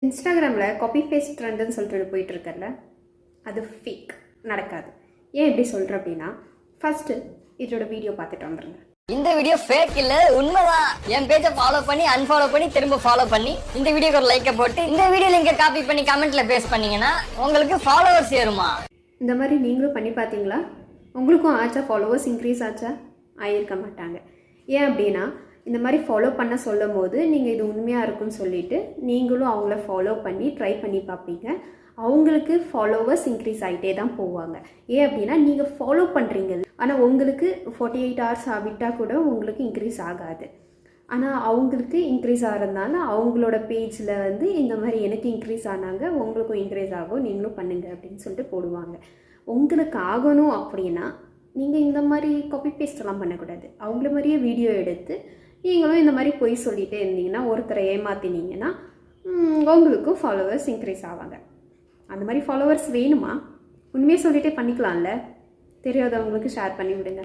இன்ஸ்டாகிராமில் copy paste ட்ரெண்டுன்னு சொல்லிட்டு போயிட்டு இருக்கல, அது ஃபேக், நடக்காது. ஏன் எப்படி சொல்கிறேன் அப்படின்னா, ஃபஸ்ட்டு இதோட வீடியோ பார்த்துட்டு வந்துடுங்க. இந்த வீடியோ ஃபேக் இல்ல, உண்மைதான். என் பேஜை ஃபாலோ பண்ணி அன்ஃபாலோ பண்ணி திரும்ப ஃபாலோ பண்ணி இந்த வீடியோக்கு ஒரு லைக்கை போட்டு இந்த வீடியோ லிங்கை காப்பி பண்ணி கமெண்ட்ல பேஸ்ட் பண்ணீங்கன்னா உங்களுக்கு ஃபாலோவர்ஸ் ஏறுமா? இந்த மாதிரி நீங்களும் பண்ணி பார்த்தீங்களா? உங்களுக்கும் ஆச்சா? ஃபாலோவர்ஸ் இன்க்ரீஸ் ஆச்சா? ஆகியிருக்க மாட்டாங்க. ஏன் அப்படின்னா, இந்த மாதிரி ஃபாலோ பண்ண சொல்லும் போது நீங்கள் இது உண்மையாக இருக்குன்னு சொல்லிவிட்டு நீங்களும் அவங்கள ஃபாலோ பண்ணி ட்ரை பண்ணி பார்ப்பீங்க. அவங்களுக்கு ஃபாலோவர்ஸ் இன்க்ரீஸ் ஆகிட்டே தான் போவாங்க. ஏன் அப்படின்னா, நீங்கள் ஃபாலோ பண்ணுறீங்க, ஆனால் உங்களுக்கு 48 ஹவர்ஸ் விட்டால் கூட உங்களுக்கு இன்க்ரீஸ் ஆகாது. ஆனால் அவங்களுக்கு இன்க்ரீஸ் ஆகிறதுனால அவங்களோட பேஜில் வந்து இந்த மாதிரி எனக்கு இன்க்ரீஸ் ஆனாங்க, உங்களுக்கும் இன்க்ரீஸ் ஆகும், நீங்களும் பண்ணுங்கள் அப்படின்னு சொல்லிட்டு போடுவாங்க. உங்களுக்கு ஆகணும் அப்படின்னா நீங்கள் இந்த மாதிரி காப்பி பேஸ்டெல்லாம் பண்ணக்கூடாது. அவங்கள மாதிரியே வீடியோ எடுத்து நீங்களும் இந்த மாதிரி பொய் சொல்லிகிட்டே இருந்தீங்கன்னா, ஒருத்தரை ஏமாற்றினீங்கன்னா உங்களுக்கும் ஃபாலோவர்ஸ் இன்க்ரீஸ் ஆவாங்க. அந்த மாதிரி ஃபாலோவர்ஸ் வேணுமா? உண்மையாக சொல்லிகிட்டே பண்ணிக்கலாம்ல. தெரியாதவங்களுக்கு ஷேர் பண்ணி விடுங்க.